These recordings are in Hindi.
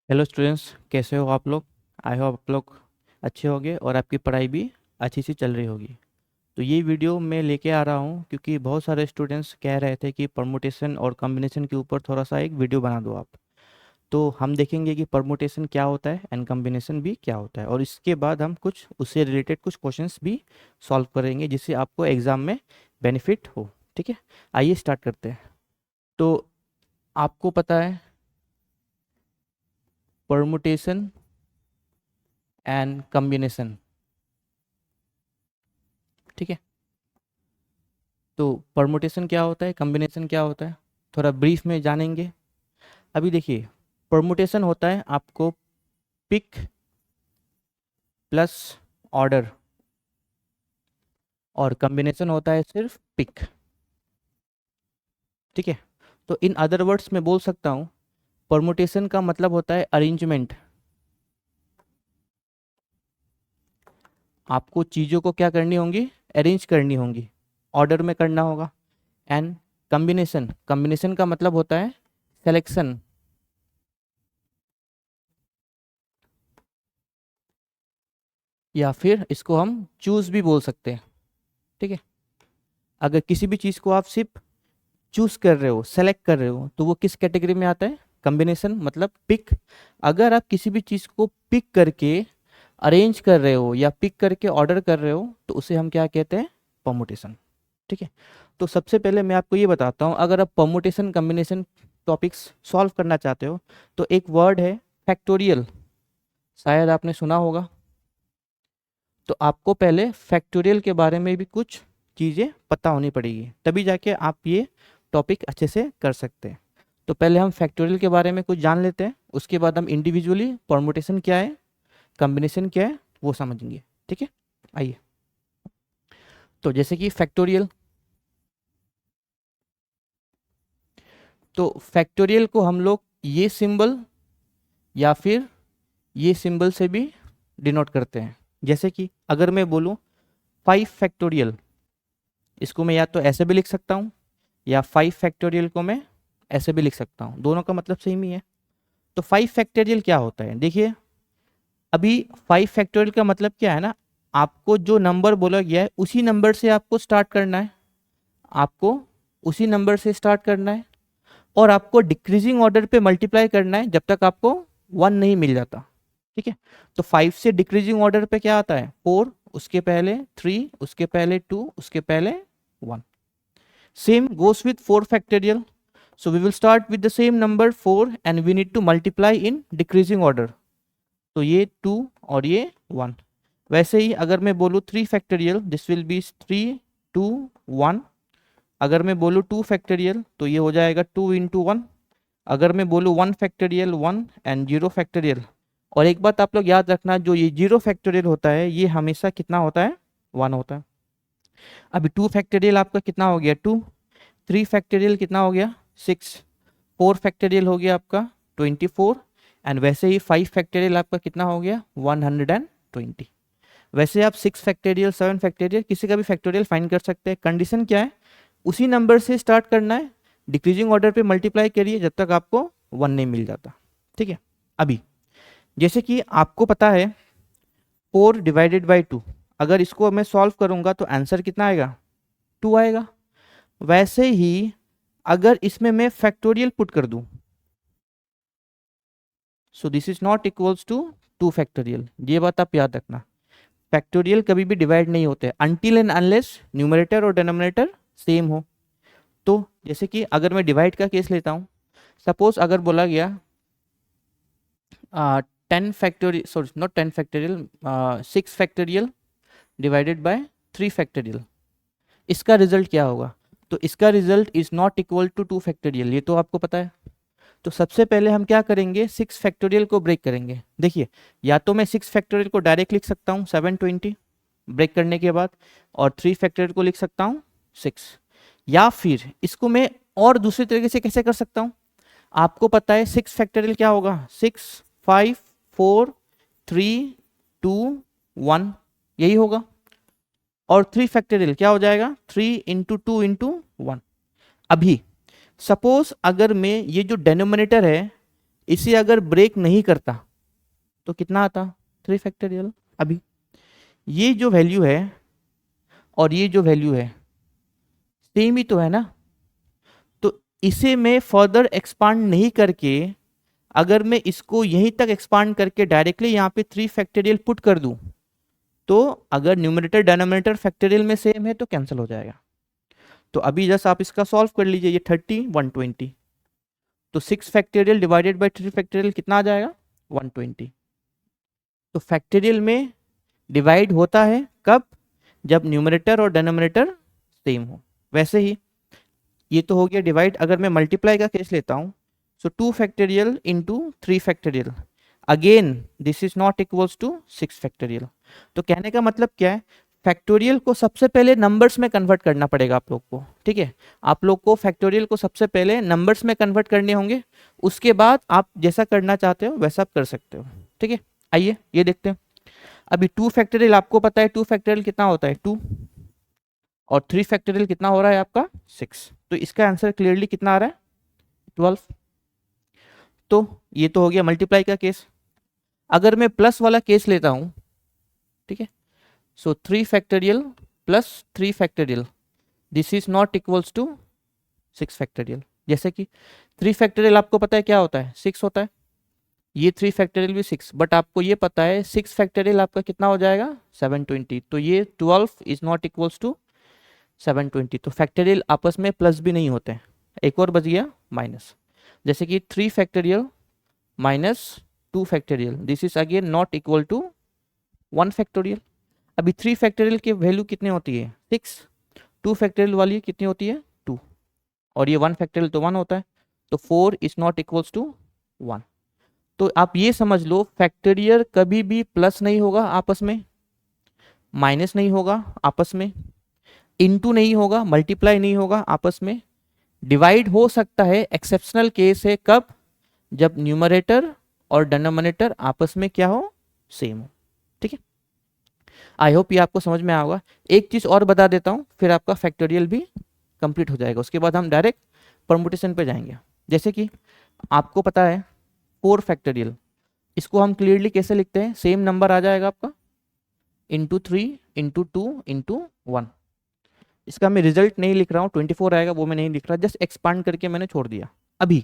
हेलो स्टूडेंट्स, कैसे हो आप लोग। आई होप आप लोग अच्छे होंगे और आपकी पढ़ाई भी अच्छी सी चल रही होगी। तो ये वीडियो मैं लेके आ रहा हूँ क्योंकि बहुत सारे स्टूडेंट्स कह रहे थे कि परमुटेशन और कॉम्बिनेशन के ऊपर थोड़ा सा एक वीडियो बना दो आप। तो हम देखेंगे कि परमुटेशन क्या होता है एंड कॉम्बिनेशन भी क्या होता है, और इसके बाद हम कुछ उससे रिलेटेड कुछ क्वेश्चंस भी सॉल्व करेंगे जिससे आपको एग्ज़ाम में बेनिफिट हो। ठीक है, आइए स्टार्ट करते हैं। तो आपको पता है परमुटेशन एंड कॉम्बिनेशन, ठीक है। तो परमुटेशन क्या होता है, कॉम्बिनेशन क्या होता है, थोड़ा ब्रीफ में जानेंगे। अभी देखिए, परमुटेशन होता है आपको पिक प्लस ऑर्डर, और कॉम्बिनेशन होता है सिर्फ पिक। ठीक है, तो इन अदर वर्ड्स में बोल सकता हूँ, परमुटेशन का मतलब होता है अरेंजमेंट। आपको चीज़ों को क्या करनी होंगी, अरेंज करनी होंगी, ऑर्डर में करना होगा। एंड कॉम्बिनेशन, कॉम्बिनेशन का मतलब होता है सेलेक्शन, या फिर इसको हम चूज भी बोल सकते हैं। ठीक है, अगर किसी भी चीज़ को आप सिर्फ चूज कर रहे हो, सेलेक्ट कर रहे हो, तो वो किस कैटेगरी में आता है, कॉम्बिनेशन मतलब पिक। अगर आप किसी भी चीज़ को पिक करके अरेंज कर रहे हो या पिक करके ऑर्डर कर रहे हो, तो उसे हम क्या कहते हैं, परमुटेशन। ठीक है, तो सबसे पहले मैं आपको ये बताता हूँ, अगर आप परमुटेशन कॉम्बिनेशन टॉपिक्स सॉल्व करना चाहते हो, तो एक वर्ड है फैक्टोरियल, शायद आपने सुना होगा। तो आपको पहले फैक्टोरियल के बारे में भी कुछ चीज़ें पता होनी पड़ेगी, तभी जाके आप ये टॉपिक अच्छे से कर सकते हैं। तो पहले हम फैक्टोरियल के बारे में कुछ जान लेते हैं, उसके बाद हम इंडिविजुअली परमुटेशन क्या है, कॉम्बिनेशन क्या है, वो समझेंगे। ठीक है, आइए। तो जैसे कि फैक्टोरियल, तो फैक्टोरियल को हम लोग ये सिंबल या फिर ये सिंबल से भी डिनोट करते हैं। जैसे कि अगर मैं बोलूँ 5 फैक्टोरियल, इसको मैं या तो ऐसे भी लिख सकता हूँ, या 5 फैक्टोरियल को मैं ऐसे भी लिख सकता हूँ, दोनों का मतलब सेम ही है। तो 5 फैक्टोरियल क्या होता है, देखिए, अभी 5 फैक्टोरियल का मतलब क्या है ना, आपको जो नंबर बोला गया है उसी नंबर से आपको स्टार्ट करना है, आपको उसी नंबर से स्टार्ट करना है, और आपको डिक्रीजिंग ऑर्डर पे मल्टीप्लाई करना है जब तक आपको 1 नहीं मिल जाता। ठीक है, तो 5 से डिक्रीजिंग ऑर्डर पे क्या आता है, 4, उसके पहले 3, उसके पहले 2, उसके पहले 1। Same goes with 4 factorial. So we will start with the same number 4 and we need to multiply in decreasing order. तो ये 2 और ये 1। वैसे ही अगर मैं बोलूँ 3 फैक्टोरियल, दिस विल बी 3, 2, 1। अगर मैं बोलूँ 2 फैक्टोरियल, तो ये हो जाएगा 2 इंटू 1। अगर मैं बोलूँ 1 फैक्टोरियल, 1 एंड 0 फैक्टोरियल। और एक बात आप लोग याद रखना, जो ये 0 फैक्टोरियल होता है ये हमेशा कितना होता है, 1 होता है। अभी 2 फैक्टोरियल आपका कितना हो गया, 2। 3 फैक्टोरियल कितना हो गया, 6। 4 फैक्टोरियल हो गया आपका 24। एंड वैसे ही 5 फैक्टोरियल आपका कितना हो गया, 120। वैसे आप 6 फैक्टोरियल, 7 फैक्टोरियल, किसी का भी फैक्टोरियल फाइंड कर सकते हैं। कंडीशन क्या है, उसी नंबर से स्टार्ट करना है, डिक्रीजिंग ऑर्डर पे मल्टीप्लाई करिए जब तक आपको 1 नहीं मिल जाता। ठीक है, अभी जैसे कि आपको पता है 4 डिवाइडेड बाई 2, अगर इसको मैं सॉल्व करूंगा तो आंसर कितना आएगा, 2 आएगा। वैसे ही अगर इसमें मैं फैक्टोरियल पुट कर दूं, so this is not equals to 2 factorial, ये बात आप याद रखना। फैक्टोरियल कभी भी डिवाइड नहीं होते अनटिल एंड अनलेस न्यूमरेटर और डिनोमिनेटर सेम हो। तो जैसे कि अगर मैं डिवाइड का केस लेता हूं, सपोज अगर बोला गया 10 factorial, sorry not 10 factorial, 6 factorial divided by 3 factorial, इसका रिजल्ट क्या होगा। तो इसका result is not equal to 2 factorial, ये तो आपको पता है। तो सबसे पहले हम क्या करेंगे, 6 फैक्टोरियल को ब्रेक करेंगे। देखिए, या तो मैं 6 फैक्टोरियल को डायरेक्ट लिख सकता हूँ 720 ब्रेक करने के बाद, और 3 फैक्टोरियल को लिख सकता हूँ 6। या फिर इसको मैं और दूसरे तरीके से कैसे कर सकता हूँ, आपको पता है 6 फैक्टोरियल क्या होगा, 6, 5, 4, 3, 2, 1, यही होगा। और 3 फैक्टोरियल क्या हो जाएगा, 3 इंटू 2 इंटू 1। अभी सपोज अगर मैं ये जो डेनोमिनेटर है इसे अगर ब्रेक नहीं करता तो कितना आता, 3 फैक्टोरियल। अभी ये जो वैल्यू है और ये जो वैल्यू है सेम ही तो है ना, तो इसे मैं फर्दर एक्सपांड नहीं करके, अगर मैं इसको यहीं तक एक्सपांड करके डायरेक्टली यहाँ पे 3 फैक्टोरियल पुट कर दूं, तो अगर न्यूमरेटर डिनोमिनेटर फैक्टोरियल में सेम है तो कैंसिल हो जाएगा। तो अभी जस्ट आप इसका सॉल्व कर लीजिए, ये 30 120, तो 6 फैक्टोरियल डिवाइडेड बाय 3 फैक्टोरियल कितना आ जाएगा, 120। तो फैक्टोरियल में डिवाइड होता है कब, जब न्यूमरेटर और डिनोमिनेटर सेम हो। वैसे ही ये तो हो गया डिवाइड। अगर मैं मल्टीप्लाई का केस लेता हूं, so 2 factorial into 3 factorial, again this is not equals to 6 factorial. तो कहने का मतलब क्या है, फैक्टोरियल को सबसे पहले नंबर्स में कन्वर्ट करना पड़ेगा आप लोग को, ठीक है। आप लोग को फैक्टोरियल को सबसे पहले नंबर्स में कन्वर्ट करने होंगे, उसके बाद आप जैसा करना चाहते हो वैसा आप कर सकते हो, ठीक है। आइए ये देखते हैं। अभी 2 फैक्टोरियल आपको पता है 2 फैक्टोरियल कितना होता है 2, और 3 फैक्टोरियल कितना हो रहा है आपका 6, तो इसका आंसर क्लियरली कितना आ रहा है 12। तो ये तो हो गया मल्टीप्लाई का केस। अगर मैं प्लस वाला केस लेता हूं, ठीक है, so 3 factorial plus 3 factorial, this is not equals to 6 factorial. जैसे कि 3 फैक्टोरियल आपको पता है क्या होता है 6 होता है, ये 3 फैक्टोरियल भी 6, बट आपको ये पता है 6 फैक्टोरियल आपका कितना हो जाएगा 720, तो ये 12 इज नॉट इक्वल्स टू 720। तो फैक्टोरियल आपस में प्लस भी नहीं होते हैं, एक और बच गया माइनस। जैसे कि 3 factorial minus 2 factorial, this is again not equal to 1 factorial. अभी 3 फैक्टोरियल की वैल्यू कितनी होती है 6, 2 फैक्टोरियल वाली कितनी होती है 2, और ये 1 फैक्टोरियल तो 1 होता है, तो 4 इज नॉट इक्वल्स टू 1। तो आप ये समझ लो फैक्टोरियल कभी भी प्लस नहीं होगा आपस में, माइनस नहीं होगा आपस में, इनटू नहीं होगा, मल्टीप्लाई नहीं होगा आपस में, डिवाइड हो सकता है। एक्सेप्शनल केस है कब, जब न्यूमरेटर और डिनोमिनेटर आपस में क्या हो सेम हो, ठीक है। आई होप ये आपको समझ में आएगा। एक चीज और बता देता हूं, फिर आपका फैक्टोरियल भी कंप्लीट हो जाएगा, उसके बाद हम डायरेक्ट परमुटेशन पे जाएंगे। जैसे कि आपको पता है 4 फैक्टोरियल, इसको हम क्लियरली कैसे लिखते हैं, सेम नंबर आ जाएगा आपका इंटू 3 इंटू 2 इंटू 1। इसका मैं रिजल्ट नहीं लिख रहा हूँ, 24 आएगा वो मैं नहीं लिख रहा, जस्ट एक्सपांड करके मैंने छोड़ दिया। अभी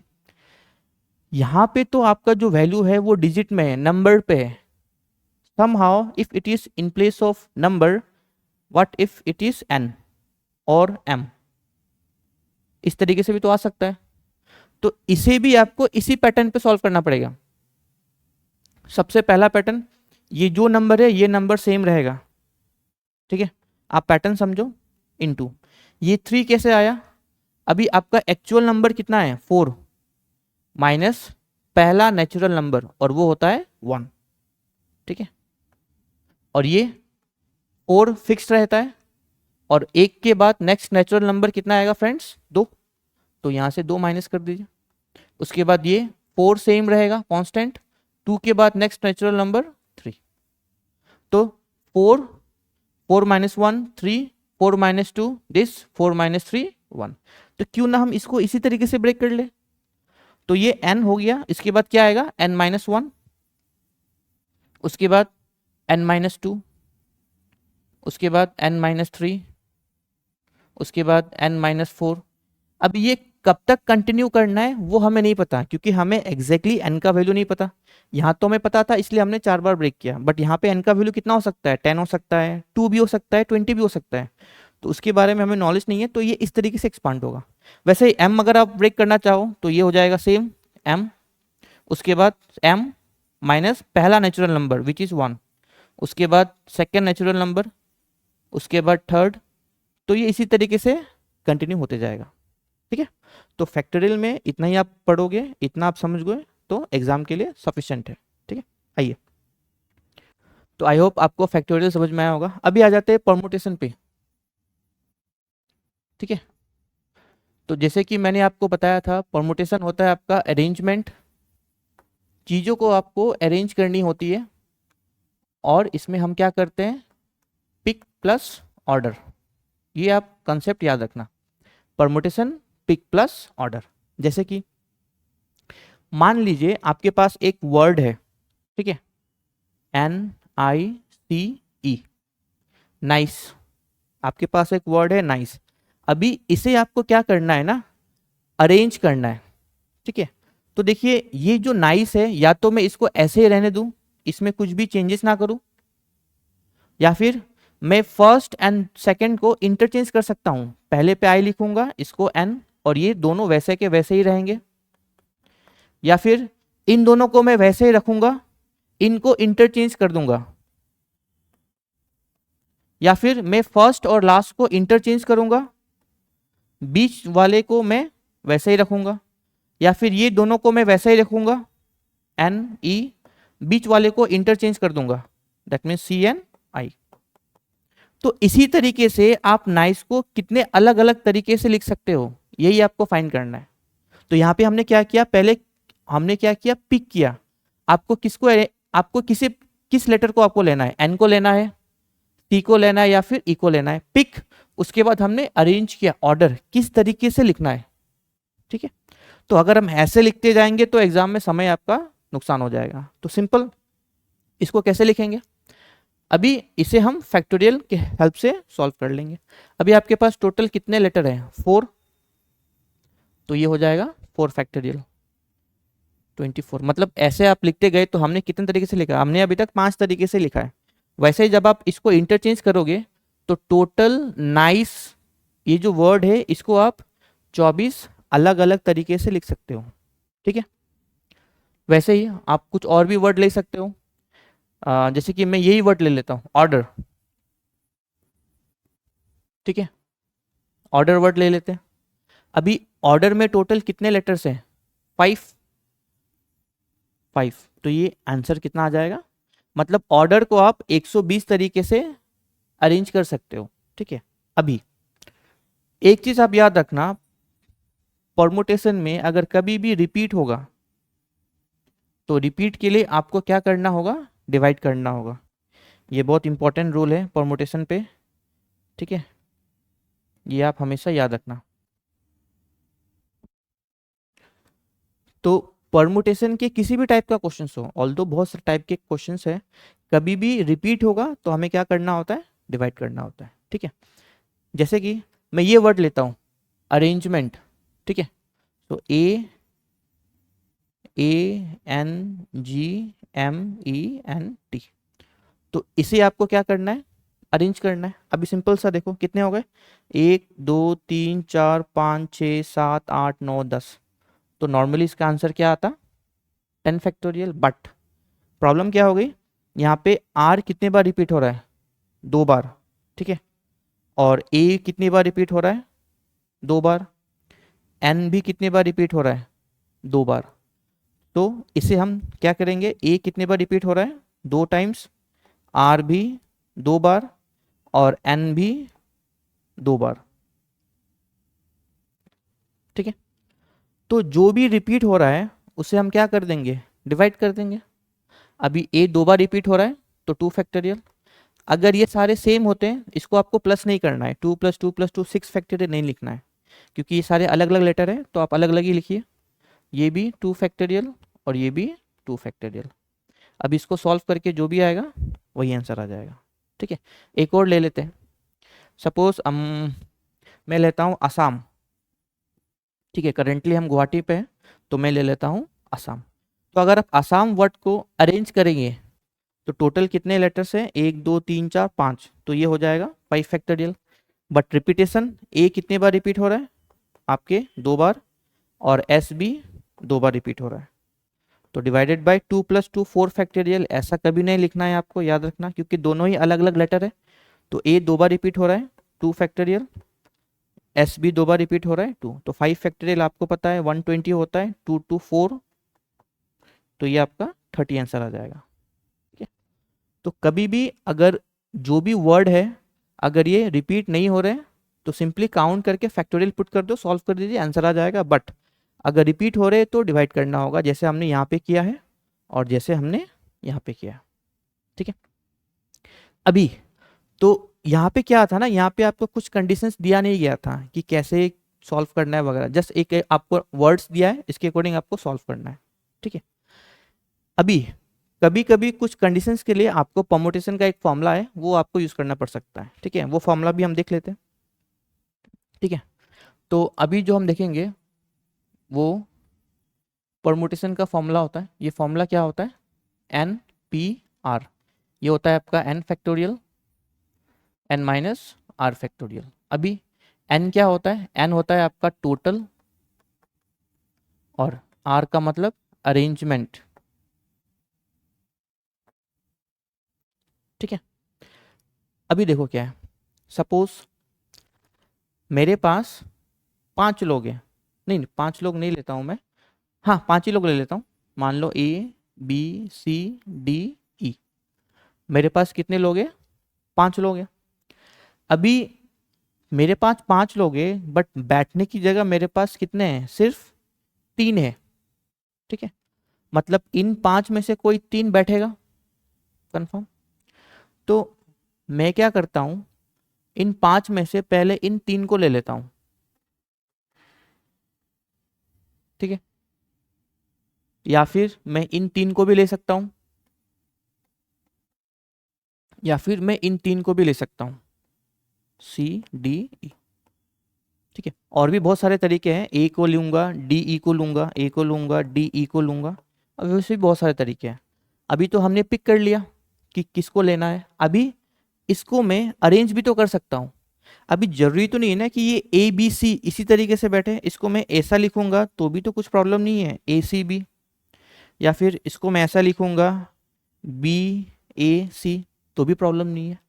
यहाँ पे तो आपका जो वैल्यू है वो डिजिट में है, नंबर पे है। somehow if it is in place of number, what if it is n or m, इस तरीके से भी तो आ सकता है। तो इसे भी आपको इसी पैटर्न पे सॉल्व करना पड़ेगा। सबसे पहला पैटर्न, ये जो नंबर है ये नंबर सेम रहेगा, ठीक है, आप पैटर्न समझो। इनटू ये 3 कैसे आया, अभी आपका एक्चुअल नंबर कितना है 4 माइनस पहला नेचुरल नंबर, और वो होता है 1, ठीक है। और ये 4 फिक्स रहता है, और 1 के बाद नेक्स्ट नेचुरल नंबर कितना आएगा फ्रेंड्स 2, तो यहां से 2 माइनस कर दीजिए। उसके बाद ये 4 सेम रहेगा कांस्टेंट, 2 के बाद नेक्स्ट नेचुरल नंबर 3, तो 4 4 माइनस 1 3, 4 माइनस 2 दिस, 4 माइनस 3 1। तो क्यों ना हम इसको इसी तरीके से ब्रेक कर ले। तो ये n हो गया, इसके बाद क्या आएगा n माइनस 1, उसके बाद n माइनस 2, उसके बाद n माइनस 3, उसके बाद n माइनस 4। अब ये कब तक कंटिन्यू करना है वो हमें नहीं पता, क्योंकि हमें एग्जैक्टली n का वैल्यू नहीं पता। यहाँ तो हमें पता था इसलिए हमने 4 बार ब्रेक किया, बट यहाँ पे n का वैल्यू कितना हो सकता है 10 हो सकता है, 2 भी हो सकता है, 20 भी हो सकता है, तो उसके बारे में हमें नॉलेज नहीं है। तो ये इस तरीके से एक्सपांड होगा। वैसे ही m अगर आप ब्रेक करना चाहो तो ये हो जाएगा सेम m, उसके बाद m माइनस पहला नेचुरल नंबर विच इज 1, उसके बाद सेकेंड नेचुरल नंबर, उसके बाद थर्ड, तो ये इसी तरीके से कंटिन्यू होते जाएगा, ठीक है। तो फैक्टोरियल में इतना ही आप पढ़ोगे, इतना आप समझ गए तो एग्जाम के लिए सफिशिएंट है, ठीक है। आइए, तो आई होप आपको फैक्टोरियल समझ में आया होगा। अभी आ जाते हैं परमुटेशन पे, ठीक है। तो जैसे कि मैंने आपको बताया था परमुटेशन होता है आपका अरेंजमेंट, चीज़ों को आपको अरेंज करनी होती है, और इसमें हम क्या करते हैं पिक प्लस ऑर्डर, ये आप कंसेप्ट याद रखना, परमुटेशन पिक प्लस ऑर्डर। जैसे कि मान लीजिए आपके पास एक वर्ड है, ठीक है, NICE, नाइस। आपके पास एक वर्ड है नाइस। अभी इसे आपको क्या करना है ना, अरेंज करना है, ठीक है। तो देखिए ये जो नाइस है, या तो मैं इसको ऐसे ही रहने दूं, इसमें कुछ भी चेंजेस ना करूं, या फिर मैं फर्स्ट एंड सेकंड को इंटरचेंज कर सकता हूं। पहले पे आई लिखूंगा, इसको एन, और ये दोनों वैसे के वैसे ही रहेंगे। या फिर इन दोनों को मैं वैसे ही रखूंगा, इनको इंटरचेंज कर दूंगा। या फिर मैं फर्स्ट और लास्ट को इंटरचेंज करूंगा, बीच वाले को मैं वैसे ही रखूंगा। या फिर ये दोनों को मैं वैसे ही रखूंगा, NE, बीच वाले को इंटरचेंज कर दूंगा, दैट मीन्स CNI। तो इसी तरीके से आप नाइस को कितने अलग अलग तरीके से लिख सकते हो, यही आपको फाइंड करना है। तो यहाँ पे हमने क्या किया, पहले हमने क्या किया, पिक किया। आपको आपको किस लेटर को आपको लेना है, N को लेना है, T को लेना है, या फिर E को लेना है, पिक। उसके बाद हमने अरेंज किया, ऑर्डर किस तरीके से लिखना है, ठीक है। तो अगर हम ऐसे लिखते जाएंगे तो एग्जाम में समय आपका नुकसान हो जाएगा। तो सिंपल इसको कैसे लिखेंगे, अभी इसे हम फैक्टोरियल के हेल्प से सॉल्व कर लेंगे। अभी आपके पास टोटल कितने लेटर हैं, 4, तो ये हो जाएगा 4 फैक्टोरियल 24। मतलब ऐसे आप लिखते गए तो हमने कितने तरीके से लिखा, हमने अभी तक 5 तरीके से लिखा है। वैसे ही जब आप इसको इंटरचेंज करोगे तो टोटल नाइस, ये जो वर्ड है इसको आप 24 अलग अलग तरीके से लिख सकते हो, ठीक है। वैसे ही आप कुछ और भी वर्ड ले सकते हो, जैसे कि मैं यही वर्ड ले लेता हूं, ऑर्डर, ठीक है, ऑर्डर वर्ड ले लेते हैं। अभी ऑर्डर में टोटल कितने लेटर्स हैं, 5। तो ये आंसर कितना आ जाएगा, मतलब ऑर्डर को आप 120 तरीके से अरेंज कर सकते हो, ठीक है। अभी एक चीज आप याद रखना, परमुटेशन में अगर कभी भी रिपीट होगा तो रिपीट के लिए आपको क्या करना होगा, डिवाइड करना होगा। ये बहुत इंपॉर्टेंट रूल है परमुटेशन पे, ठीक है, ये आप हमेशा याद रखना। तो परमुटेशन के किसी भी टाइप का क्वेश्चन हो, ऑल्दो बहुत सारे टाइप के क्वेश्चन है, कभी भी रिपीट होगा तो हमें क्या करना होता है, डिवाइड करना होता है, ठीक है। जैसे कि मैं ये वर्ड लेता हूं, अरेंजमेंट, ठीक है। तो ANGMENT, तो इसे आपको क्या करना है, अरेंज करना है। अभी सिंपल सा देखो कितने हो गए, 1 2 3 4 5 6 7 8 9 10। तो नॉर्मली इसका आंसर क्या आता, 10 फैक्टोरियल। बट प्रॉब्लम क्या हो गई, यहाँ पे R कितने बार रिपीट हो रहा है, 2 बार, ठीक है। और A कितनी बार रिपीट हो रहा है, 2 बार। N भी कितनी बार रिपीट हो रहा है, 2 बार। तो इसे हम क्या करेंगे, A कितने बार रिपीट हो रहा है, 2 टाइम्स, R भी 2 बार, और N भी 2 बार, ठीक है। तो जो भी रिपीट हो रहा है उसे हम क्या कर देंगे, डिवाइड कर देंगे। अभी A 2 बार रिपीट हो रहा है तो 2 फैक्टोरियल। अगर ये सारे सेम होते हैं, इसको आपको प्लस नहीं करना है, 2 + 2 + 2 6 फैक्टोरियल नहीं लिखना है, क्योंकि ये सारे अलग अलग लेटर है, तो आप अलग अलग ही लिखिए। ये भी 2 फैक्टोरियल और ये भी 2 फैक्टोरियल। अब इसको सॉल्व करके जो भी आएगा वही आंसर आ जाएगा, ठीक है। एक और ले लेते हैं, सपोज मैं लेता हूँ असम, ठीक है। करेंटली हम गुवाहाटी पे हैं, तो मैं ले लेता हूँ असम। तो अगर आप असम वर्ड को अरेंज करेंगे तो टोटल कितने लेटर्स हैं, 1 2 3 4 5, तो ये हो जाएगा 5 फैक्टोरियल। बट रिपीटेशन, A कितने बार रिपीट हो रहा है आपके, 2 बार, और S भी 2 बार रिपीट हो रहा है। तो डिवाइडेड बाय 2 + 2 4 फैक्टोरियल, ऐसा कभी नहीं लिखना है आपको, याद रखना, क्योंकि दोनों ही अलग अलग लेटर है। तो A 2 बार रिपीट हो रहा है, 2 फैक्टोरियल, S भी 2 बार रिपीट हो रहा है, 2। तो 5 फैक्टोरियल आपको पता है 120 होता है, 2 2 4, तो ये आपका 30 आंसर आ जाएगा, ठीक है। तो कभी भी अगर जो भी वर्ड है अगर ये रिपीट नहीं हो रहे तो सिंपली काउंट करके फैक्टोरियल पुट कर दो, सॉल्व कर दीजिए, आंसर आ जाएगा। बट अगर रिपीट हो रहे तो डिवाइड करना होगा, जैसे हमने यहाँ पे किया है और जैसे हमने यहाँ पे किया, ठीक है। अभी तो यहाँ पे क्या था ना, यहाँ पे आपको कुछ कंडीशंस दिया नहीं गया था कि कैसे सॉल्व करना है वगैरह, जस्ट एक आपको वर्ड्स दिया है, इसके अकॉर्डिंग आपको सॉल्व करना है, ठीक है। अभी कभी कभी कुछ कंडीशंस के लिए आपको परमुटेशन का एक फॉर्मूला है, वो आपको यूज करना पड़ सकता है। ठीक है, वो फॉर्मूला भी हम देख लेते हैं। ठीक है, तो अभी जो हम देखेंगे वो परमुटेशन का फॉर्मूला होता है। ये फॉर्मूला क्या होता है? N P r. ये होता है आपका n factorial n minus r factorial. अभी एन क्या होता है? एन होता है आपका टोटल, और आर का मतलब अरेंजमेंट। ठीक है, अभी देखो क्या है। सपोज मेरे पास 5 लोग हैं, नहीं 5 लोग नहीं लेता हूं मैं, हाँ 5 ही लोग ले लेता हूं। मान लो A B C D E, मेरे पास कितने लोग हैं? 5 लोग हैं। अभी मेरे पास 5 लोग हैं, बट बैठने की जगह मेरे पास कितने हैं? सिर्फ 3 है। ठीक है, मतलब इन 5 में से कोई 3 बैठेगा, कंफर्म। तो मैं क्या करता हूं, इन 5 में से पहले इन 3 को ले लेता हूं। ठीक है, या फिर मैं इन 3 को भी ले सकता हूं, या फिर मैं इन 3 को भी ले सकता हूं, सी डी ई। ठीक है, और भी बहुत सारे तरीके हैं। ए को लूंगा, डी ई को लूंगा, ए को लूंगा, डी ई को लूंगा। अब वैसे भी बहुत सारे तरीके हैं। अभी तो हमने पिक कर लिया कि किसको लेना है। अभी इसको मैं अरेंज भी तो कर सकता हूं। अभी जरूरी तो नहीं है ना कि ये ए बी सी इसी तरीके से बैठे। इसको मैं ऐसा लिखूंगा तो भी तो कुछ प्रॉब्लम नहीं है, ए सी बी। या फिर इसको मैं ऐसा लिखूंगा, बी ए सी, तो भी प्रॉब्लम नहीं है।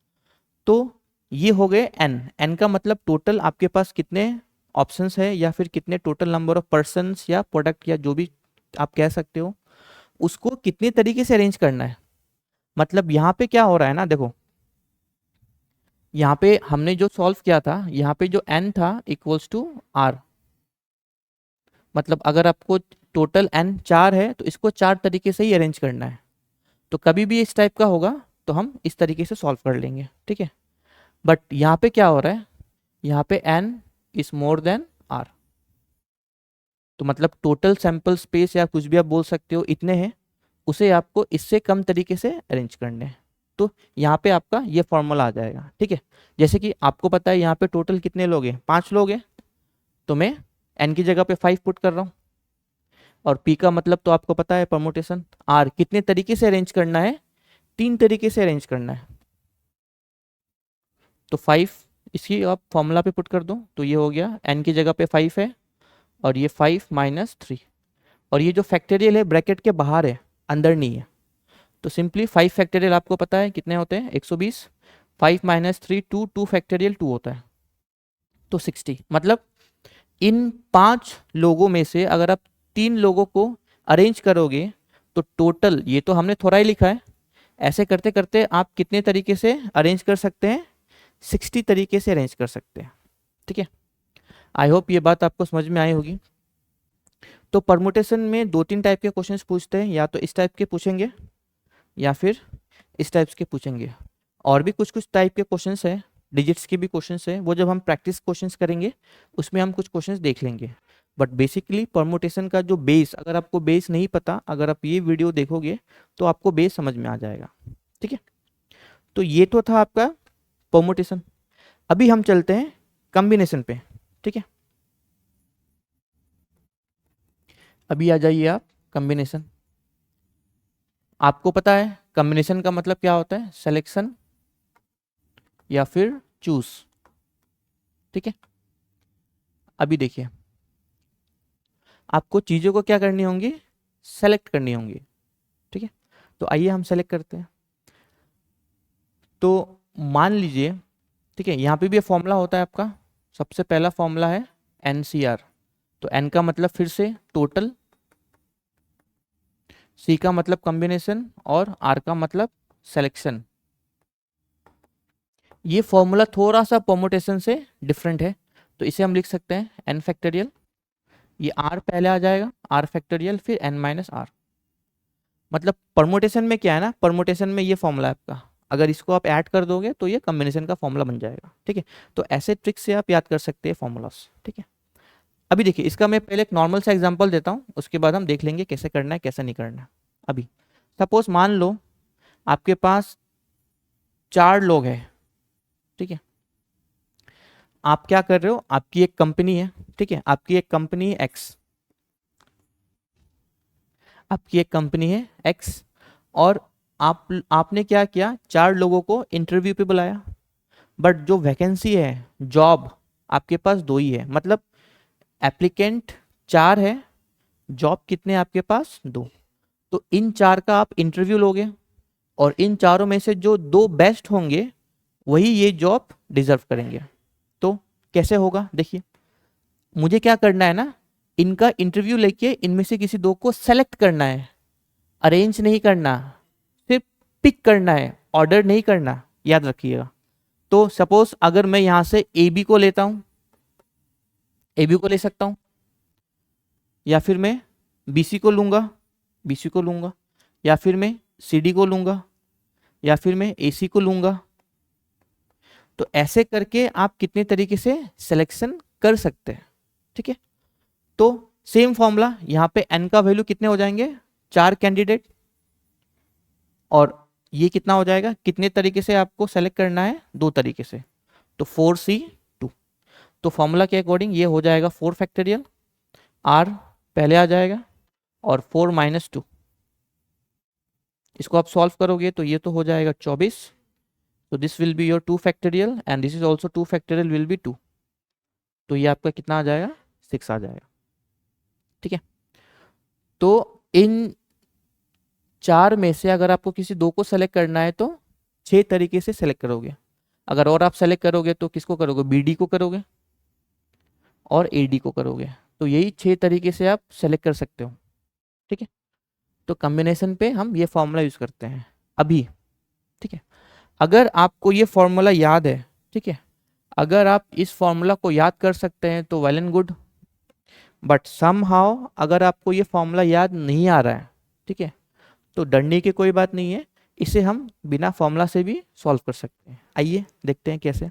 तो ये हो गए एन। एन का मतलब टोटल आपके पास कितने ऑप्शंस है, या फिर कितने टोटल नंबर ऑफ पर्सन्स या प्रोडक्ट, या जो भी आप कह सकते हो, उसको कितने तरीके से अरेंज करना है। मतलब यहाँ पे क्या हो रहा है ना, देखो यहाँ पे हमने जो सॉल्व किया था, यहाँ पे जो एन था इक्वल्स टू आर। मतलब अगर आपको टोटल एन 4 है तो इसको 4 तरीके से ही अरेंज करना है। तो कभी भी इस टाइप का होगा तो हम इस तरीके से सॉल्व कर लेंगे। ठीक है, बट यहाँ पे क्या हो रहा है, यहाँ पे n is more than r। तो मतलब टोटल सैंपल स्पेस या कुछ भी आप बोल सकते हो इतने हैं, उसे आपको इससे कम तरीके से अरेंज करने हैं। तो यहाँ पे आपका ये फॉर्मूला आ जाएगा। ठीक है, जैसे कि आपको पता है यहाँ पे टोटल कितने लोग हैं? 5 लोग हैं। तो मैं n की जगह पे 5 पुट कर रहा हूँ। और p का मतलब तो आपको पता है परमुटेशन। r कितने तरीके से अरेंज करना है? 3 तरीके से अरेंज करना है। तो 5 इसकी आप फॉर्मूला पे पुट कर दो, तो ये हो गया n की जगह पे 5 है, और ये 5 माइनस 3। और ये जो फैक्टोरियल है ब्रैकेट के बाहर है, अंदर नहीं है। तो सिंपली 5 फैक्टोरियल आपको पता है कितने होते हैं? 120। 5 माइनस 3 2 फैक्टोरियल 2 होता है, तो 60। मतलब इन 5 लोगों में से अगर आप 3 लोगों को अरेंज करोगे तो टोटल, ये तो हमने थोड़ा ही लिखा है, ऐसे करते करते आप कितने तरीके से अरेंज कर सकते हैं? 60 तरीके से अरेंज कर सकते हैं। ठीक है, आई होप ये बात आपको समझ में आई होगी। तो परमुटेशन में 2-3 टाइप के क्वेश्चंस पूछते हैं, या तो इस टाइप के पूछेंगे या फिर इस टाइप्स के पूछेंगे। और भी कुछ कुछ टाइप के क्वेश्चंस हैं, डिजिट्स के भी क्वेश्चंस हैं, वो जब हम प्रैक्टिस क्वेश्चंस करेंगे उसमें हम कुछ क्वेश्चंस देख लेंगे। बट बेसिकली परमुटेशन का जो बेस, अगर आपको बेस नहीं पता, अगर आप ये वीडियो देखोगे तो आपको बेस समझ में आ जाएगा। ठीक है, तो ये तो था आपका परमुटेशन। अभी हम चलते हैं कॉम्बिनेशन पे। ठीक है, अभी आ जाइए आप कॉम्बिनेशन। आपको पता है कॉम्बिनेशन का मतलब क्या होता है? सिलेक्शन या फिर चूज। ठीक है, अभी देखिए आपको चीजों को क्या करनी होंगी? सेलेक्ट करनी होंगी। ठीक है, तो आइए हम सेलेक्ट करते हैं। तो मान लीजिए, ठीक है, यहाँ पे भी फॉर्मूला होता है आपका। सबसे पहला फॉर्मूला है NCR। तो N का मतलब फिर से टोटल, C का मतलब कॉम्बिनेशन, और R का मतलब सिलेक्शन। ये फॉर्मूला थोड़ा सा परमुटेशन से डिफरेंट है, तो इसे हम लिख सकते हैं n फैक्टोरियल। ये R पहले आ जाएगा, R फैक्टोरियल, फिर n माइनस R। मतलब परमुटेशन में क्या है ना, परमुटेशन में ये फॉर्मूला है आपका, अगर इसको आप ऐड कर दोगे तो ये कॉम्बिनेशन का फॉर्मूला बन जाएगा। ठीक है, तो ऐसे ट्रिक से आप याद कर सकते हैं फॉर्मूलास। ठीक है, अभी देखिए इसका मैं पहले एक नॉर्मल सा एग्जांपल देता हूँ, उसके बाद हम देख लेंगे कैसे करना है कैसे नहीं करना है। अभी सपोज मान लो आपके पास 4 लोग हैं, ठीक है। आप क्या कर रहे हो, आपकी एक कंपनी है, ठीक है, आपकी एक कंपनी एक्स, आपकी एक कंपनी है एक्स, और आपने क्या किया, 4 लोगों को इंटरव्यू पे बुलाया, बट जो वैकेंसी है, जॉब आपके पास 2 ही है, मतलब एप्लीकेंट 4 है, जॉब कितने आपके पास 2। तो इन 4 का आप इंटरव्यू लोगे, और इन चारों में से जो 2 बेस्ट होंगे वही ये जॉब डिजर्व करेंगे। तो कैसे होगा, देखिए मुझे क्या करना है ना, इनका इंटरव्यू लेके इनमें से किसी 2 को सेलेक्ट करना है, अरेंज नहीं करना, सिर्फ पिक करना है, ऑर्डर नहीं करना, याद रखिएगा। तो सपोज अगर मैं यहां से ए बी को लेता हूं, ए बी को ले सकता हूं, या फिर मैं बी सी को लूंगा, बी सी को लूंगा, या फिर मैं सी डी को लूंगा, या फिर मैं ए सी को लूंगा। तो ऐसे करके आप कितने तरीके से सिलेक्शन कर सकते हैं, ठीक है। तो सेम फॉर्मूला यहां पे एन का वैल्यू कितने हो जाएंगे, 4 कैंडिडेट, और ये कितना हो जाएगा, कितने तरीके से आपको सेलेक्ट करना है, 2 तरीके से, तो 4C2। तो फॉर्मूला के अकॉर्डिंग ये हो जाएगा 4 फैक्टोरियल, आर पहले आ जाएगा और 4 - 2, इसको आप सॉल्व करोगे तो ये तो हो जाएगा 24। तो this will be your 2 factorial and this is also 2 factorial will be 2। तो ये आपका कितना आ जाएगा, 6 आ जाएगा, ठीक है। तो इन 4 में से अगर आपको किसी 2 को सेलेक्ट करना है तो 6 तरीके से सेलेक्ट करोगे। अगर और आप सेलेक्ट करोगे तो किसको करोगे, बी डी को करोगे और ए डी को करोगे। तो यही 6 तरीके से आप सेलेक्ट कर सकते हो, ठीक है। तो कॉम्बिनेशन पे हम ये फॉर्मूला यूज करते हैं अभी, ठीक है। अगर आपको ये फॉर्मूला याद है, ठीक है, अगर आप इस फॉर्मूला को याद कर सकते हैं तो well and good, but somehow अगर आपको ये फॉर्मूला याद नहीं आ रहा है, ठीक है, तो डरने की कोई बात नहीं है, इसे हम बिना फॉर्मूला से भी सॉल्व कर सकते हैं। आइए देखते हैं कैसे।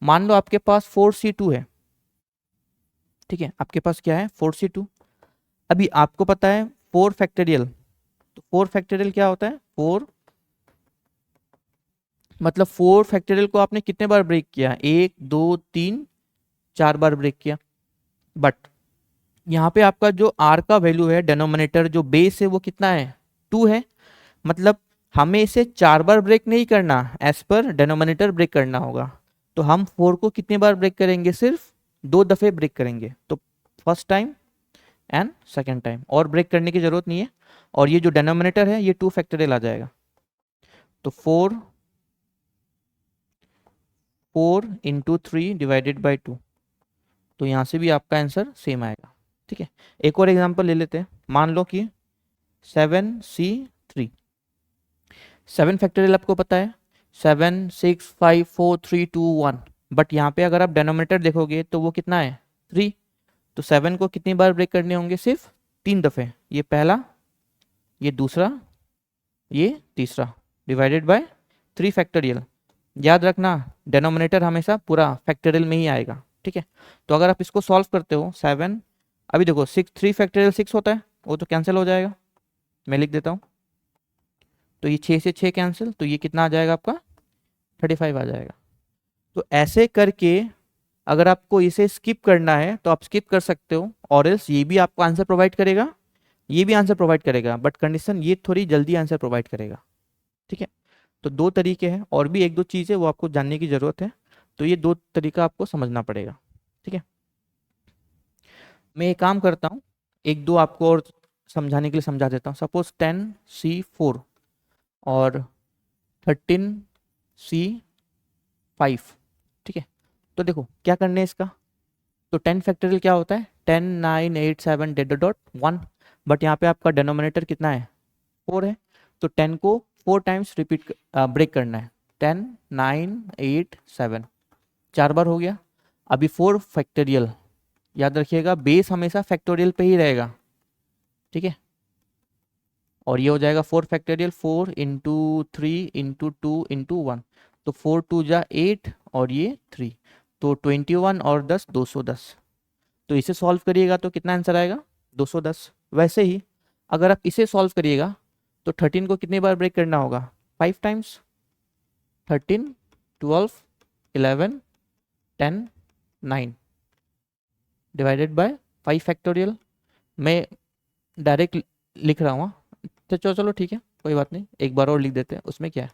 मान लो आपके पास 4C2 है, ठीक है, आपके पास क्या है, 4C2। अभी आपको पता है 4 फैक्टोरियल, तो 4 फैक्टोरियल क्या होता है, 4 मतलब 4 फैक्टोरियल को आपने कितने बार ब्रेक किया, 1 2 3 4 बार ब्रेक किया। बट यहाँ पे आपका जो आर का वैल्यू है, डेनोमिनेटर जो बेस है वो कितना है, 2 है, मतलब हमें इसे 4 बार ब्रेक नहीं करना, एज पर डेनोमिनेटर ब्रेक करना होगा। तो हम 4 को कितने बार ब्रेक करेंगे, सिर्फ 2 दफे ब्रेक करेंगे, तो first time and second time, और ब्रेक करने की जरूरत नहीं है। और ये जो डेनोमिनेटर है ये 2 फैक्टोरियल आ जाएगा, तो 4 × 3 डिवाइडेड बाई 2। तो यहाँ से भी आपका आंसर सेम आएगा, ठीक है। एक और एग्जांपल ले लेते हैं, मान लो कि 7C3, 7 फैक्टोरियल आपको पता है, 7 6 5 4 3 2 1, बट यहाँ पे अगर आप डेनोमिनेटर देखोगे तो वो कितना है, 3। तो 7 को कितनी बार ब्रेक करने होंगे, सिर्फ 3 दफे, ये पहला, ये दूसरा, ये तीसरा, डिवाइडेड बाय 3 फैक्टोरियल। याद रखना डेनोमिनेटर हमेशा पूरा फैक्टोरियल में ही आएगा, ठीक है। तो अगर आप इसको सॉल्व करते हो 7, अभी देखो 6, 3 फैक्टोरियल 6 होता है, वो तो कैंसिल हो जाएगा, मैं लिख देता हूँ। तो ये 6 से 6 कैंसिल, तो ये कितना आ जाएगा आपका, 35 आ जाएगा। तो ऐसे करके अगर आपको इसे स्किप करना है तो आप स्किप कर सकते हो, और एल्स ये भी आपको आंसर प्रोवाइड करेगा, ये भी आंसर प्रोवाइड करेगा, बट कंडीशन ये थोड़ी जल्दी आंसर प्रोवाइड करेगा, ठीक है। तो 2 तरीके हैं, और भी 1-2 चीज़ें वो आपको जानने की ज़रूरत है, तो ये 2 तरीका आपको समझना पड़ेगा, ठीक है। मैं एक काम करता हूँ, 1-2 आपको और समझाने के लिए समझा देता हूँ। सपोज 10C4 और 13C5, ठीक है। तो देखो क्या करने है इसका, तो 10 फैक्टोरियल क्या होता है, 10 9 8 7 1, बट यहाँ पे आपका डेनोमिनेटर कितना है, 4 है, तो 10 को 4 टाइम्स रिपीट ब्रेक करना है, 10 9 8 7, 4 बार हो गया। अभी 4 फैक्टोरियल, याद रखिएगा बेस हमेशा फैक्टोरियल पे ही रहेगा, ठीक है। और ये हो जाएगा 4 फैक्टोरियल, 4 × 3 × 2 × 1, तो 4 2 जा 8 और ये 3, तो 21 और 10 210। तो इसे सॉल्व करिएगा तो कितना आंसर आएगा 210। वैसे ही अगर आप इसे सॉल्व करिएगा तो 13 को कितनी बार ब्रेक करना होगा 5 टाइम्स। 13 12 11 10 9 divided by 5 factorial. मैं डायरेक्ट लिख रहा हूँ। तो चलो चलो ठीक है, कोई बात नहीं, एक बार और लिख देते हैं, उसमें क्या है।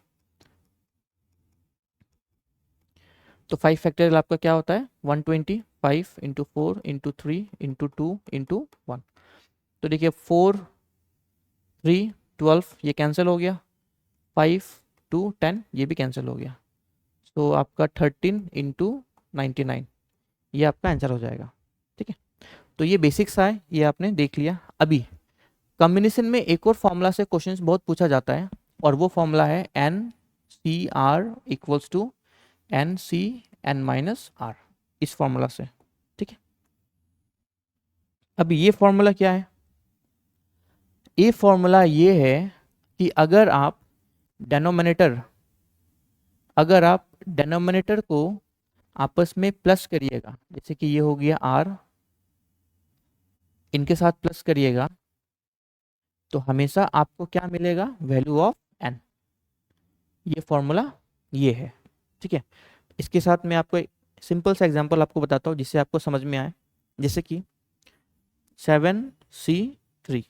तो 5 फैक्टोरियल आपका क्या होता है 120, 5 इंटू 4 इंटू 3 इंटू 2 इंटू 1। तो देखिए 4 3 12 ये कैंसिल हो गया, 5 2 10 ये भी कैंसिल हो गया। तो आपका 13 इंटू 99 ये आपका आंसर हो जाएगा। ठीक है, तो ये बेसिक्स है, ये आपने देख लिया। अभी कॉम्बिनेशन में एक और फॉर्मूला से क्वेश्चंस बहुत पूछा जाता है, और वो फॉर्मूला है n C r equals to n C n minus r, इस फॉर्मूला से। ठीक है, अभी ये फॉर्मूला क्या है, ये फॉर्मूला ये है कि अगर आप डेनोमिनेटर को आपस में प्लस करिएगा, जैसे कि ये हो गया आर, इनके साथ प्लस करिएगा, तो हमेशा आपको क्या मिलेगा वैल्यू ऑफ एन। ये फॉर्मूला ये है। ठीक है, इसके साथ मैं आपको एक सिंपल सा एग्जांपल आपको बताता हूँ जिससे आपको समझ में आए। जैसे कि 7C3,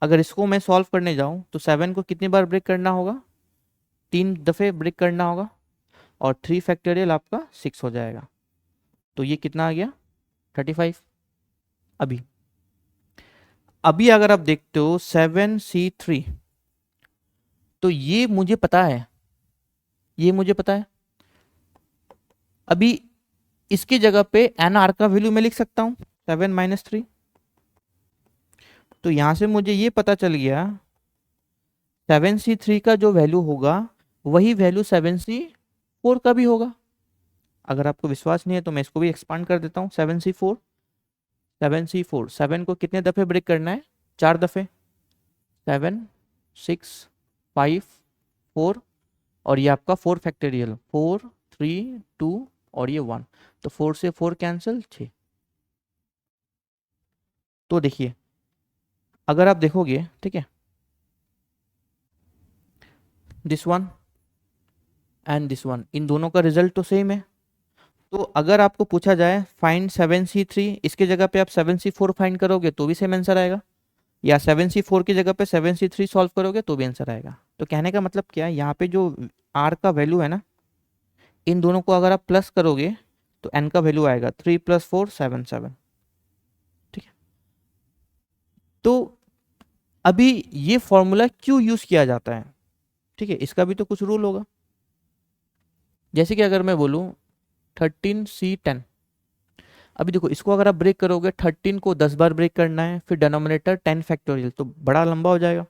अगर इसको मैं सॉल्व करने जाऊं तो 7 को कितनी बार ब्रेक करना होगा 3 दफ़े ब्रेक करना होगा, और 3 फैक्टोरियल आपका 6 हो जाएगा। तो ये कितना आ गया 35। अभी अगर आप देखते हो 7C3, तो ये मुझे पता है, अभी इसकी जगह पे एन आर का वैल्यू मैं लिख सकता हूं 7 माइनस 3। तो यहां से मुझे ये पता चल गया 7C3 का जो वैल्यू होगा वही वैल्यू 7C4 का भी होगा। अगर आपको विश्वास नहीं है तो मैं इसको भी एक्सपांड कर देता हूँ। 7C4 7 को कितने दफ़े ब्रेक करना है 4 दफ़े, 7 6 5 4, और ये आपका 4 फैक्टोरियल 4 3 2 और ये 1, तो 4 से 4 कैंसिल 6। तो देखिए अगर आप देखोगे, ठीक है, this one and this one, इन दोनों का रिजल्ट तो सेम है। तो अगर आपको पूछा जाए फाइंड 7C3, इसके जगह पे आप 7C4 फाइंड करोगे तो भी सेम आंसर आएगा, या 7C4 की जगह पे 7C3 सॉल्व करोगे तो भी आंसर आएगा। तो कहने का मतलब क्या है, यहाँ पे जो आर का वैल्यू है ना, इन दोनों को अगर आप प्लस करोगे तो एन का वैल्यू आएगा 3 + 4 7 7। ठीक है, तो अभी ये फॉर्मूला क्यों यूज किया जाता है, ठीक है, इसका भी तो कुछ रूल होगा। जैसे कि अगर मैं बोलूं 13C10, अभी देखो इसको अगर आप ब्रेक करोगे 13 को 10 बार ब्रेक करना है, फिर डिनोमिनेटर 10 फैक्टोरियल, तो बड़ा लंबा हो जाएगा।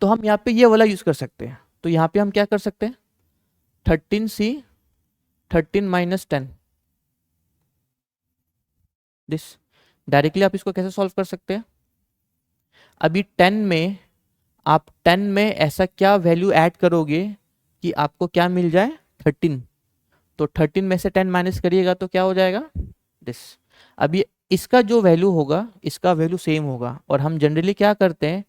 तो हम यहाँ पे ये वाला यूज कर सकते हैं। तो यहाँ पे हम क्या कर सकते हैं 13C 13 माइनस 10, दिस डायरेक्टली आप इसको कैसे सॉल्व कर सकते हैं। अभी 10 में ऐसा क्या वैल्यू ऐड करोगे कि आपको क्या मिल जाए 13, तो 13 में से 10 माइनस करिएगा तो क्या हो जाएगा दिस। अभी इसका जो वैल्यू होगा इसका वैल्यू सेम होगा, और हम जनरली क्या करते हैं,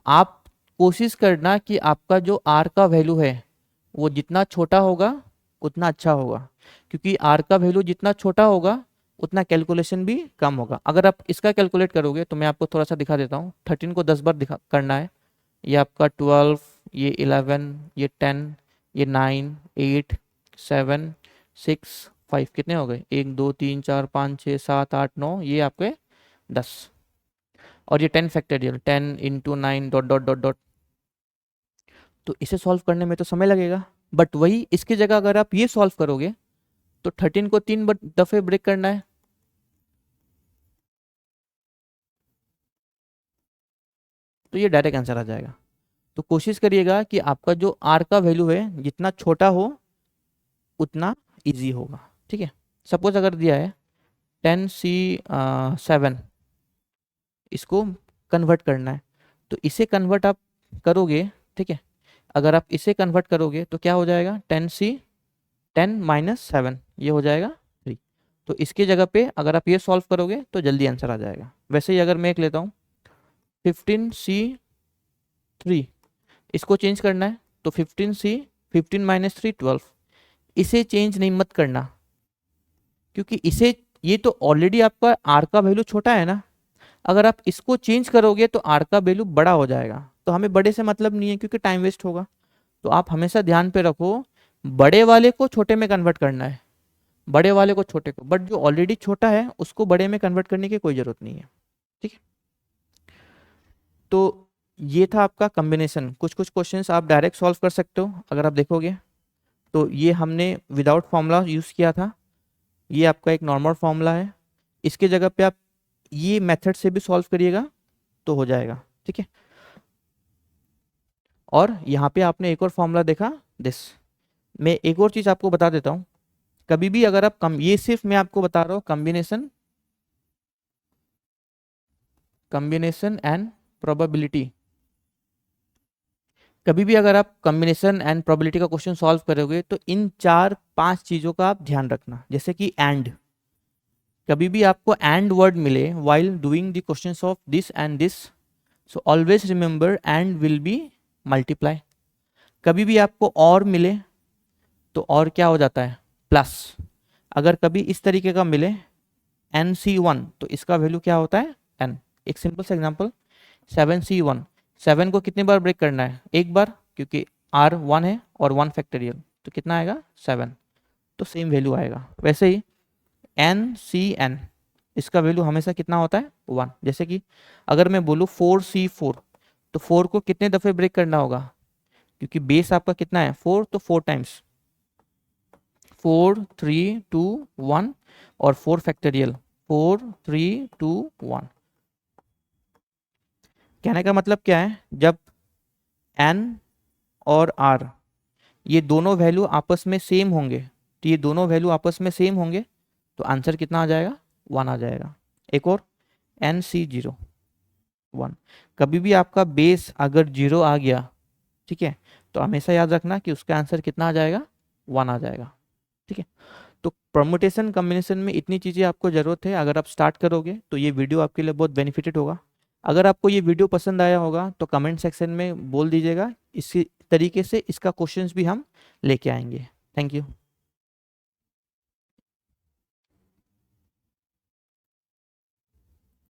आप कोशिश करना कि आपका जो आर का वैल्यू है वो जितना छोटा होगा उतना अच्छा होगा, क्योंकि आर का वैल्यू जितना छोटा होगा उतना कैलकुलेशन भी कम होगा। अगर आप इसका कैलकुलेट करोगे तो मैं आपको थोड़ा सा दिखा देता हूँ। 13 को 10 बार करना है, ये आपका 12, ये 11, ये 10, ये 9 8 7 6 5, कितने हो गए 1 2 3 4 5 6 7 8 9, ये आपके 10, और ये 10 factorial 10 into 9 dot dot dot dot. तो इसे सॉल्व करने में तो समय लगेगा, बट वही इसकी जगह अगर आप ये सॉल्व करोगे तो 13 को 3 दफे ब्रेक करना है, तो ये डायरेक्ट आंसर आ जाएगा। तो कोशिश करिएगा कि आपका जो आर का वैल्यू है जितना छोटा हो उतना इजी होगा। ठीक है, सपोज अगर दिया है 10C7, इसको कन्वर्ट करना है, तो इसे कन्वर्ट आप करोगे, ठीक है, अगर आप इसे कन्वर्ट करोगे तो क्या हो जाएगा 10C 10 माइनस 7, ये हो जाएगा 3। तो इसके जगह पे अगर आप ये सॉल्व करोगे तो जल्दी आंसर आ जाएगा। वैसे ही अगर मैं एक लेता हूँ 15C3, इसको चेंज करना है तो 15C 15 माइनस 3 12, इसे चेंज नहीं मत करना, क्योंकि इसे ये तो ऑलरेडी आपका आर का वैल्यू छोटा है ना, अगर आप इसको चेंज करोगे तो आर का वैल्यू बड़ा हो जाएगा, तो हमें बड़े से मतलब नहीं है क्योंकि टाइम वेस्ट होगा। तो आप हमेशा ध्यान पे रखो, बड़े वाले को छोटे में कन्वर्ट करना है, बड़े वाले को छोटे को, बट जो ऑलरेडी छोटा है उसको बड़े में कन्वर्ट करने की कोई जरूरत नहीं है। ठीक है, तो ये था आपका कॉम्बिनेशन। कुछ कुछ क्वेश्चंस आप डायरेक्ट सॉल्व कर सकते हो अगर आप देखोगे, तो ये हमने विदाउट फॉर्मूला यूज़ किया था, ये आपका एक नॉर्मल फॉर्मूला है, इसके जगह पे आप ये मेथड से भी सॉल्व करिएगा तो हो जाएगा। ठीक है, और यहाँ पे आपने एक और फॉर्मूला देखा दिस। मैं एक और चीज़ आपको बता देता हूँ, कभी भी अगर आप कम, ये सिर्फ मैं आपको बता रहा हूँ कॉम्बिनेशन एंड प्रोबेबिलिटी, कभी भी अगर आप कॉम्बिनेशन एंड प्रोबेबिलिटी का क्वेश्चन सॉल्व करोगे तो इन 4-5 चीज़ों का आप ध्यान रखना। जैसे कि एंड, कभी भी आपको एंड वर्ड मिले while doing the questions of this and this, so always remember and will be multiply. कभी भी आपको और मिले तो और क्या हो जाता है, प्लस। अगर कभी इस तरीके का मिले NC1 तो इसका वैल्यू क्या होता है, n। एक सिंपल सा एग्जांपल 7C1, 7 को कितने बार ब्रेक करना है, एक बार, क्योंकि R 1 है और 1 फैक्टोरियल, तो कितना आएगा 7, तो सेम वैल्यू आएगा। वैसे ही NCN, इसका वैल्यू हमेशा कितना होता है 1। जैसे कि अगर मैं बोलूँ 4C4, तो 4 को कितने दफ़े ब्रेक करना होगा, क्योंकि बेस आपका कितना है 4, तो 4 टाइम्स, 4 3 2 1 और 4 फैक्टोरियल 4 3 2 1। कहने का मतलब क्या है, जब n और r ये दोनों वैल्यू आपस में सेम होंगे, तो ये दोनों वैल्यू आपस में सेम होंगे तो आंसर कितना आ जाएगा, 1 आ जाएगा। एक और NC0 1, कभी भी आपका बेस अगर 0 आ गया, ठीक है, तो हमेशा याद रखना कि उसका आंसर कितना आ जाएगा, 1 आ जाएगा। ठीक है, तो परमुटेशन कॉम्बिनेशन में इतनी चीज़ें आपको ज़रूरत है, अगर आप स्टार्ट करोगे तो ये वीडियो आपके लिए बहुत बेनिफिटेड होगा। अगर आपको ये वीडियो पसंद आया होगा तो कमेंट सेक्शन में बोल दीजिएगा, इसी तरीके से इसका क्वेश्चंस भी हम लेके आएंगे। Thank you.